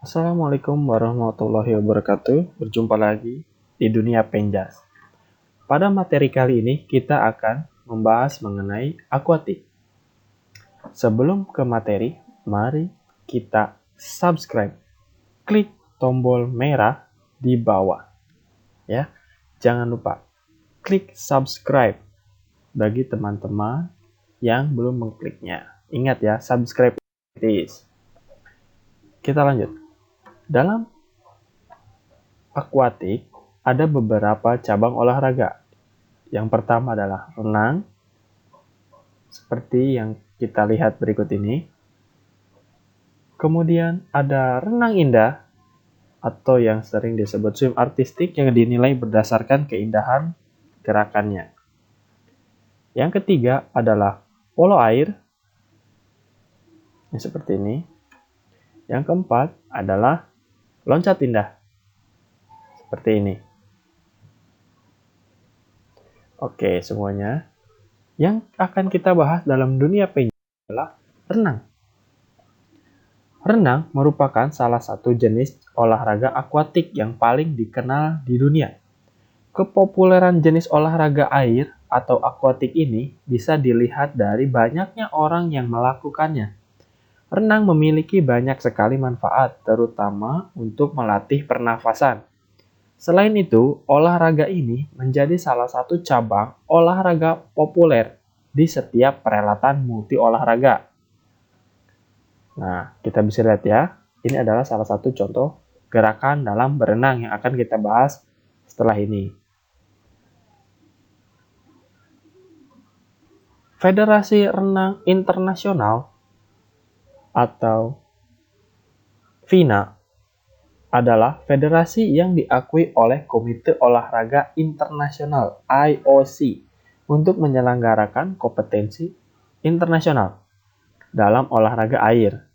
Assalamualaikum warahmatullahi wabarakatuh. Berjumpa lagi di Dunia Penjas. Pada materi kali ini kita akan membahas mengenai akuatik. Sebelum ke materi, mari kita subscribe. Klik tombol merah di bawah. Ya. Jangan lupa klik subscribe bagi teman-teman yang belum mengkliknya. Ingat ya, subscribe please. Kita lanjut. Dalam akuatik, ada beberapa cabang olahraga. Yang pertama adalah renang, seperti yang kita lihat berikut ini. Kemudian ada renang indah, atau yang sering disebut swim artistik yang dinilai berdasarkan keindahan gerakannya. Yang ketiga adalah polo air, yang seperti ini. Yang keempat adalah loncat indah, seperti ini. Oke, semuanya. Yang akan kita bahas dalam dunia penjas adalah renang. Renang merupakan salah satu jenis olahraga akuatik yang paling dikenal di dunia. Kepopuleran jenis olahraga air atau akuatik ini bisa dilihat dari banyaknya orang yang melakukannya. Renang memiliki banyak sekali manfaat, terutama untuk melatih pernafasan. Selain itu, olahraga ini menjadi salah satu cabang olahraga populer di setiap perhelatan multi olahraga. Nah, kita bisa lihat ya, ini adalah salah satu contoh gerakan dalam berenang yang akan kita bahas setelah ini. Federasi Renang Internasional atau FINA adalah federasi yang diakui oleh Komite Olahraga Internasional (IOC) untuk menyelenggarakan kompetensi internasional dalam olahraga air.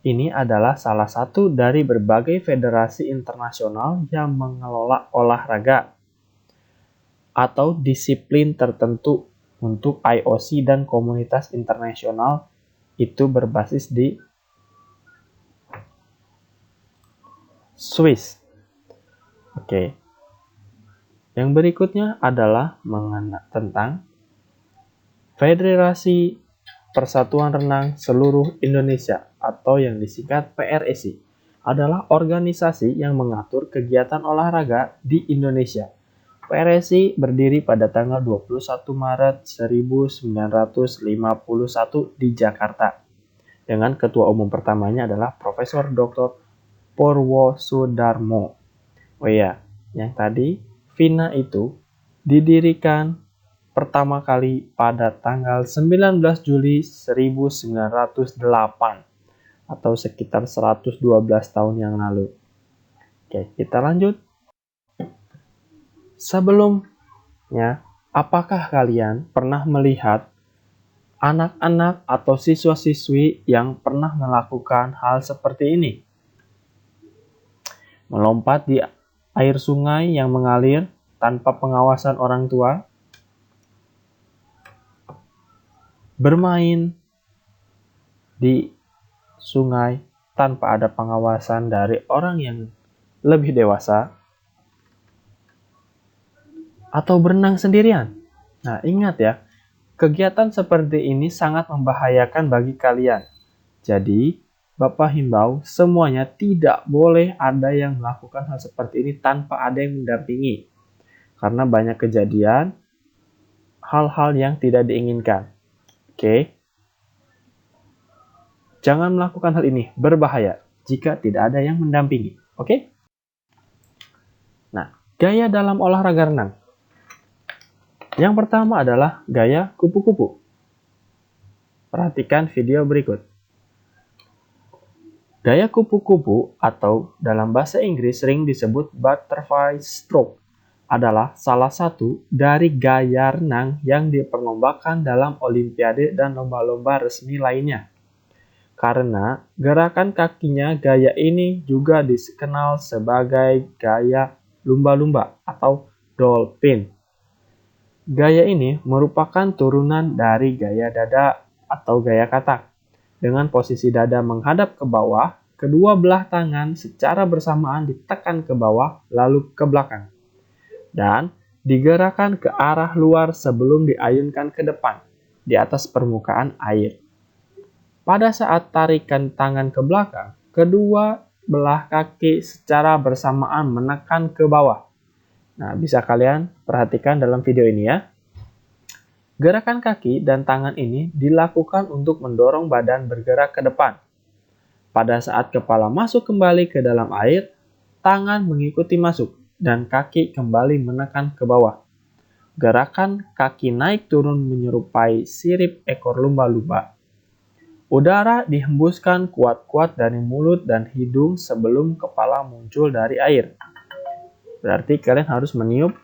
Ini adalah salah satu dari berbagai federasi internasional yang mengelola olahraga atau disiplin tertentu untuk IOC dan komunitas internasional itu berbasis di Swiss. Oke. Yang berikutnya adalah tentang Federasi Persatuan Renang Seluruh Indonesia atau yang disingkat PRSI adalah organisasi yang mengatur kegiatan olahraga di Indonesia. PRSI berdiri pada tanggal 21 Maret 1951 di Jakarta. Dengan ketua umum pertamanya adalah Profesor Dr. Purwosoedarmo. Oh iya, yang tadi FINA itu didirikan pertama kali pada tanggal 19 Juli 1908 atau sekitar 112 tahun yang lalu. Oke, kita lanjut. Sebelumnya, apakah kalian pernah melihat anak-anak atau siswa-siswi yang pernah melakukan hal seperti ini? Melompat di air sungai yang mengalir tanpa pengawasan orang tua, bermain di sungai tanpa ada pengawasan dari orang yang lebih dewasa, atau berenang sendirian. Nah, ingat ya, kegiatan seperti ini sangat membahayakan bagi kalian. Jadi, Bapak himbau semuanya tidak boleh ada yang melakukan hal seperti ini tanpa ada yang mendampingi. Karena banyak kejadian hal-hal yang tidak diinginkan. Oke. Jangan melakukan hal ini, berbahaya jika tidak ada yang mendampingi. Oke? Nah, gaya dalam olahraga renang. Yang pertama adalah gaya kupu-kupu. Perhatikan video berikut. Gaya kupu-kupu atau dalam bahasa Inggris sering disebut butterfly stroke adalah salah satu dari gaya renang yang diperlombakan dalam olimpiade dan lomba-lomba resmi lainnya. Karena gerakan kakinya, gaya ini juga dikenal sebagai gaya lumba-lumba atau dolphin. Gaya ini merupakan turunan dari gaya dada atau gaya katak, dengan posisi dada menghadap ke bawah kedua belah tangan secara bersamaan ditekan ke bawah lalu ke belakang. Dan digerakkan ke arah luar sebelum diayunkan ke depan di atas permukaan air. Pada saat tarikan tangan ke belakang, kedua belah kaki secara bersamaan menekan ke bawah. Nah, bisa kalian perhatikan dalam video ini ya. Gerakan kaki dan tangan ini dilakukan untuk mendorong badan bergerak ke depan. Pada saat kepala masuk kembali ke dalam air, tangan mengikuti masuk dan kaki kembali menekan ke bawah. Gerakan kaki naik turun menyerupai sirip ekor lumba-lumba. Udara dihembuskan kuat-kuat dari mulut dan hidung sebelum kepala muncul dari air. Berarti kalian harus meniup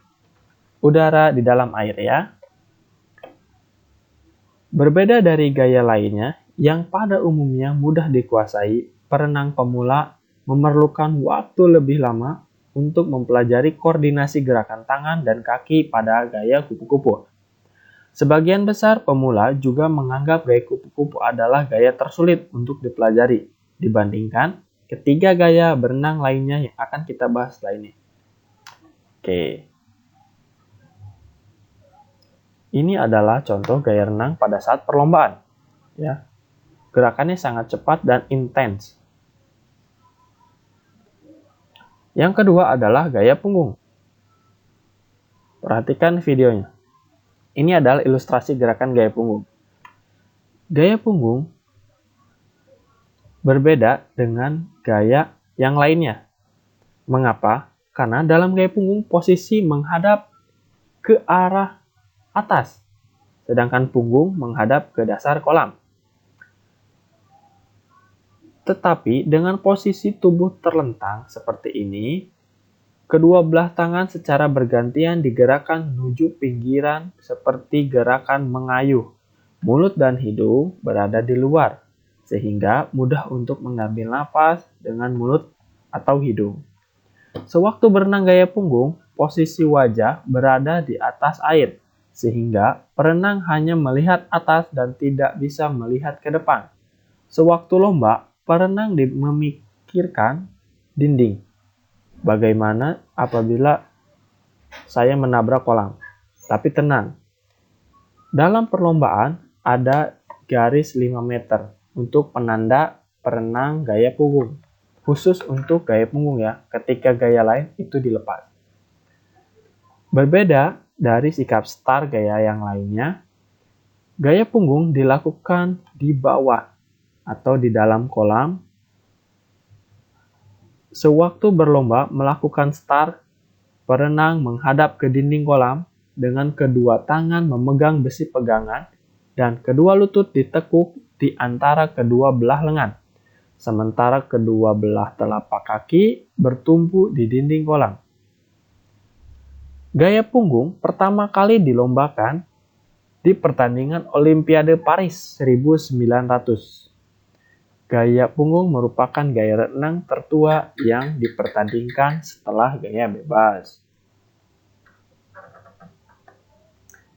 udara di dalam air ya. Berbeda dari gaya lainnya, yang pada umumnya mudah dikuasai, perenang pemula memerlukan waktu lebih lama untuk mempelajari koordinasi gerakan tangan dan kaki pada gaya kupu-kupu. Sebagian besar pemula juga menganggap gaya kupu-kupu adalah gaya tersulit untuk dipelajari dibandingkan ketiga gaya berenang lainnya yang akan kita bahas setelah ini. Oke. Ini adalah contoh gaya renang pada saat perlombaan. Ya. Gerakannya sangat cepat dan intens. Yang kedua adalah gaya punggung. Perhatikan videonya. Ini adalah ilustrasi gerakan gaya punggung. Gaya punggung berbeda dengan gaya yang lainnya. Mengapa? Karena dalam gaya punggung posisi menghadap ke arah atas, sedangkan punggung menghadap ke dasar kolam. Tetapi dengan posisi tubuh terlentang seperti ini, kedua belah tangan secara bergantian digerakkan menuju pinggiran seperti gerakan mengayuh. Mulut dan hidung berada di luar, sehingga mudah untuk mengambil napas dengan mulut atau hidung. Sewaktu berenang gaya punggung, posisi wajah berada di atas air, sehingga perenang hanya melihat atas dan tidak bisa melihat ke depan. Sewaktu lomba, perenang memikirkan dinding. Bagaimana apabila saya menabrak kolam? Tapi tenang, dalam perlombaan ada garis 5 meter untuk penanda perenang gaya punggung. Khusus untuk gaya punggung ya, ketika gaya lain itu dilepas. Berbeda dari sikap start gaya yang lainnya, gaya punggung dilakukan di bawah atau di dalam kolam. Sewaktu berlomba melakukan start, perenang menghadap ke dinding kolam dengan kedua tangan memegang besi pegangan dan kedua lutut ditekuk di antara kedua belah lengan, sementara kedua belah telapak kaki bertumpu di dinding kolam. Gaya punggung pertama kali dilombakan di pertandingan Olimpiade Paris 1900. Gaya punggung merupakan gaya renang tertua yang dipertandingkan setelah gaya bebas.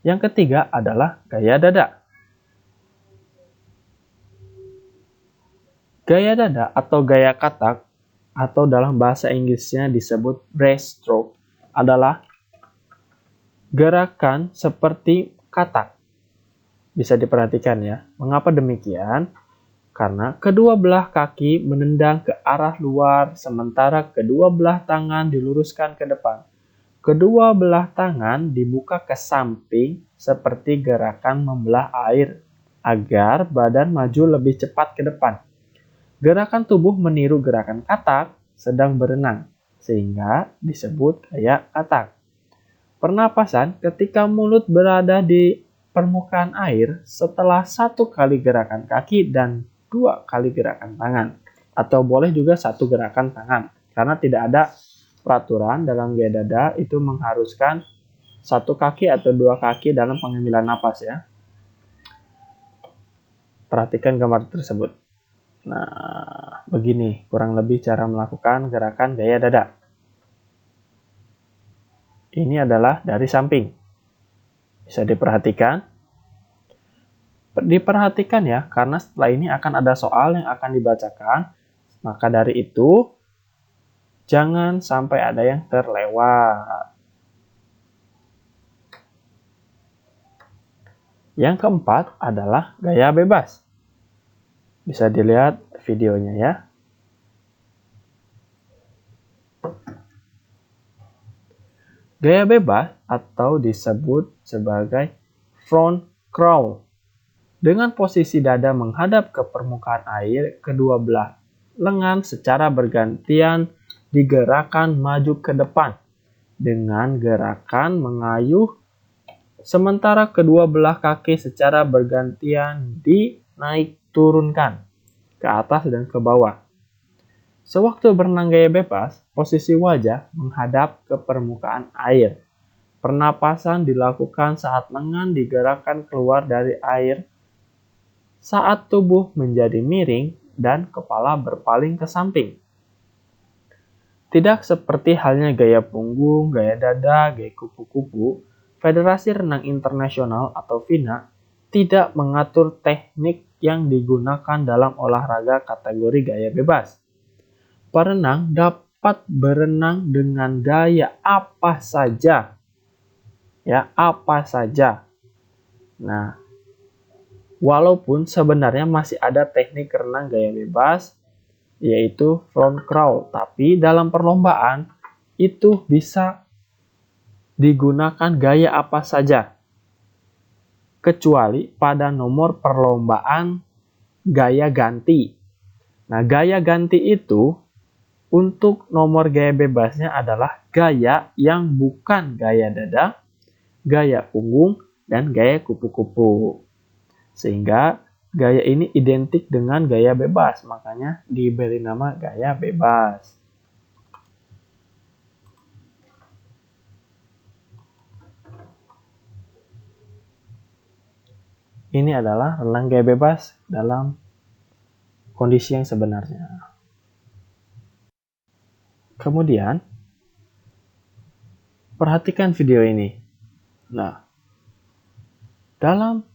Yang ketiga adalah gaya dada. Gaya dada atau gaya katak atau dalam bahasa Inggrisnya disebut breaststroke adalah gerakan seperti katak. Bisa diperhatikan ya. Mengapa demikian? Karena kedua belah kaki menendang ke arah luar sementara kedua belah tangan diluruskan ke depan. Kedua belah tangan dibuka ke samping seperti gerakan membelah air agar badan maju lebih cepat ke depan. Gerakan tubuh meniru gerakan katak sedang berenang sehingga disebut gaya katak. Pernapasan ketika mulut berada di permukaan air setelah 1 kali gerakan kaki dan 2 kali gerakan tangan, atau boleh juga 1 gerakan tangan, karena tidak ada peraturan dalam gaya dada itu mengharuskan 1 kaki atau 2 kaki dalam pengambilan napas ya. Perhatikan gambar tersebut. Nah, begini kurang lebih cara melakukan gerakan gaya dada. Ini adalah dari samping. Bisa diperhatikan. Diperhatikan ya, karena setelah ini akan ada soal yang akan dibacakan. Maka dari itu, jangan sampai ada yang terlewat. Yang keempat adalah gaya bebas. Bisa dilihat videonya ya. Gaya bebas atau disebut sebagai front crawl. Dengan posisi dada menghadap ke permukaan air, kedua belah lengan secara bergantian digerakkan maju ke depan dengan gerakan mengayuh, sementara kedua belah kaki secara bergantian dinaik turunkan ke atas dan ke bawah. Sewaktu berenang gaya bebas, posisi wajah menghadap ke permukaan air. Pernapasan dilakukan saat lengan digerakkan keluar dari air, saat tubuh menjadi miring dan kepala berpaling ke samping. Tidak seperti halnya gaya punggung, gaya dada, gaya kupu-kupu, Federasi Renang Internasional atau FINA tidak mengatur teknik yang digunakan dalam olahraga kategori gaya bebas. Perenang dapat berenang dengan gaya apa saja. Ya, apa saja. Nah, walaupun sebenarnya masih ada teknik renang gaya bebas, yaitu front crawl, tapi dalam perlombaan itu bisa digunakan gaya apa saja, kecuali pada nomor perlombaan gaya ganti. Nah, gaya ganti itu untuk nomor gaya bebasnya adalah gaya yang bukan gaya dada, gaya punggung, dan gaya kupu-kupu. Sehingga gaya ini identik dengan gaya bebas, makanya diberi nama gaya bebas. Ini adalah renang gaya bebas dalam kondisi yang sebenarnya. Kemudian, perhatikan video ini. Nah, dalam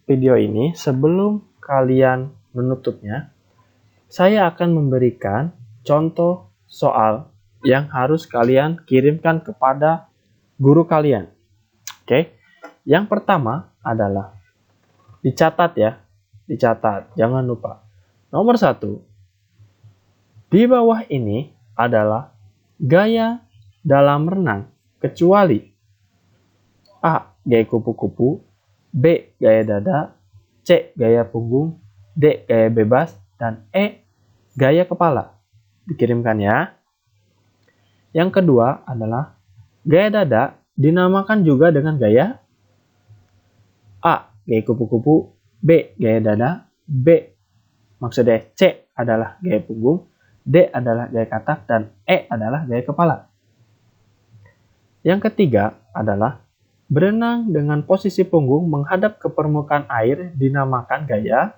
video ini, sebelum kalian menutupnya, saya akan memberikan contoh soal yang harus kalian kirimkan kepada guru kalian. Oke, yang pertama adalah dicatat ya, dicatat, jangan lupa. Nomor 1, di bawah ini adalah gaya dalam renang, kecuali A. Gaya kupu-kupu, B. Gaya dada, C. Gaya punggung, D. Gaya bebas, dan E. Gaya kepala. Dikirimkan ya. Yang kedua adalah gaya dada dinamakan juga dengan gaya A. Gaya kupu-kupu, B. Gaya dada, maksudnya C adalah gaya punggung, D adalah gaya katak, dan E adalah gaya kepala. Yang ketiga adalah berenang dengan posisi punggung menghadap ke permukaan air dinamakan gaya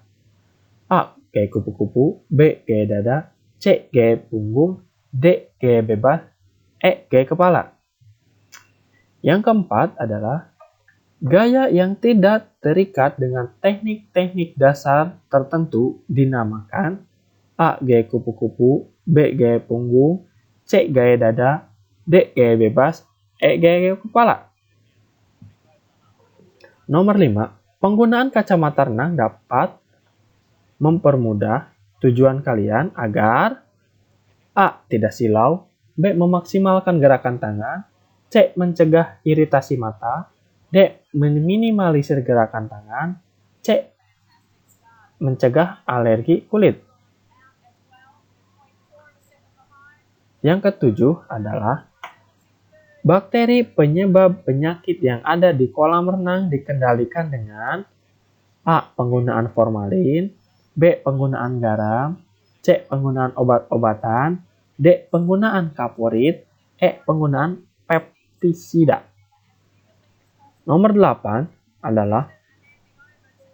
A. Gaya kupu-kupu, B. Gaya dada, C. Gaya punggung, D. Gaya bebas, E. Gaya kepala. Yang keempat adalah gaya yang tidak terikat dengan teknik-teknik dasar tertentu dinamakan A. Gaya kupu-kupu, B. Gaya punggung, C. Gaya dada, D. Gaya bebas, E. Gaya kepala. Nomor 5, penggunaan kacamata renang dapat mempermudah tujuan kalian agar A. Tidak silau, B. Memaksimalkan gerakan tangan, C. Mencegah iritasi mata, D. Meminimalisir gerakan tangan, C. Mencegah alergi kulit. Yang ketujuh adalah bakteri penyebab penyakit yang ada di kolam renang dikendalikan dengan A. Penggunaan formalin, B. Penggunaan garam, C. Penggunaan obat-obatan, D. Penggunaan kaporit, E. Penggunaan pestisida. Nomor 8 adalah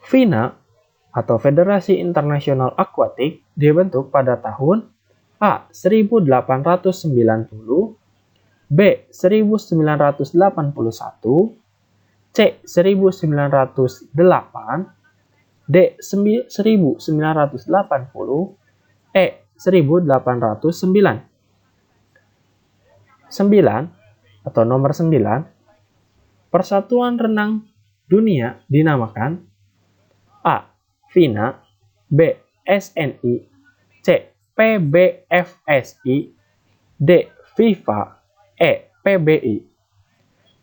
FINA atau Federasi Internasional Akuatik dibentuk pada tahun A. 1890, B. 1981, C. 1908, D. 1980, E. 1809. 9 atau nomor 9, Persatuan Renang Dunia dinamakan A. FINA, B. SNI, C. PBFSI, D. FIFA, E. PBI.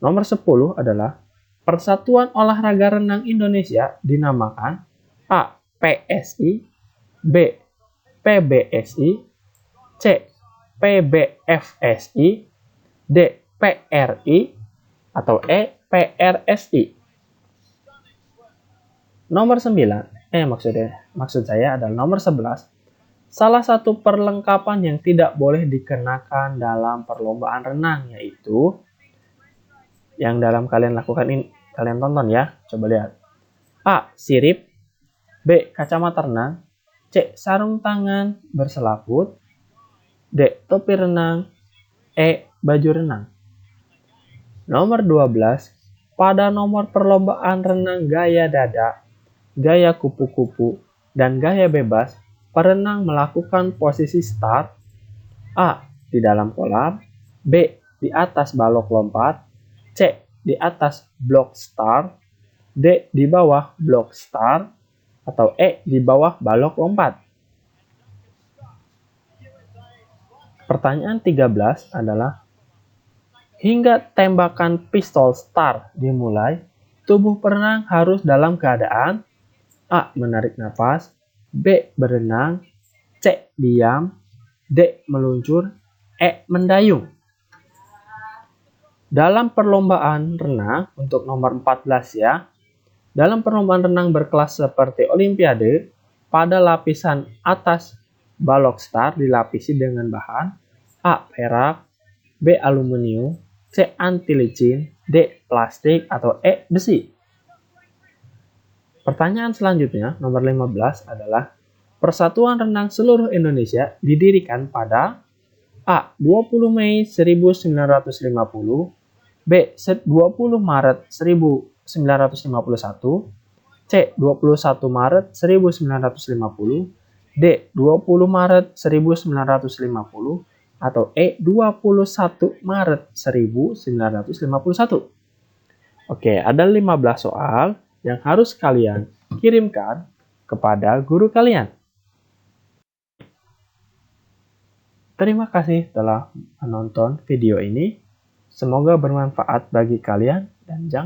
Nomor 10 adalah Persatuan Olahraga Renang Indonesia dinamakan A. PSI, B. PBSI, C. PBFSI, D. PRI, atau E. PRSI. Nomor 9, maksud saya adalah nomor 11. Salah satu perlengkapan yang tidak boleh dikenakan dalam perlombaan renang yaitu yang dalam kalian lakukan ini, kalian tonton ya, coba lihat. A. Sirip, B. Kacamata renang, C. Sarung tangan berselaput, D. Topi renang, E. Baju renang. Nomor 12, pada nomor perlombaan renang gaya dada, gaya kupu-kupu, dan gaya bebas, perenang melakukan posisi start A. Di dalam kolam, B. Di atas balok lompat, C. Di atas blok start, D. Di bawah blok start, atau E. Di bawah balok lompat. Pertanyaan 13 adalah, hingga tembakan pistol start dimulai, tubuh perenang harus dalam keadaan A. Menarik nafas, B. Berenang, C. Diam, D. Meluncur, E. Mendayung. Dalam perlombaan renang, untuk nomor 14 ya, dalam perlombaan renang berkelas seperti Olimpiade, pada lapisan atas balok start dilapisi dengan bahan A. Perak, B. Aluminium, C. Anti-licin, D. Plastik, atau E. Besi. Pertanyaan selanjutnya, nomor 15 adalah, Persatuan Renang Seluruh Indonesia didirikan pada A. 20 Mei 1950, B. 20 Maret 1951, C. 21 Maret 1950, D. 20 Maret 1950, atau E. 21 Maret 1951. Oke, ada 15 soal yang harus kalian kirimkan kepada guru kalian. Terima kasih telah menonton video ini. Semoga bermanfaat bagi kalian dan jangan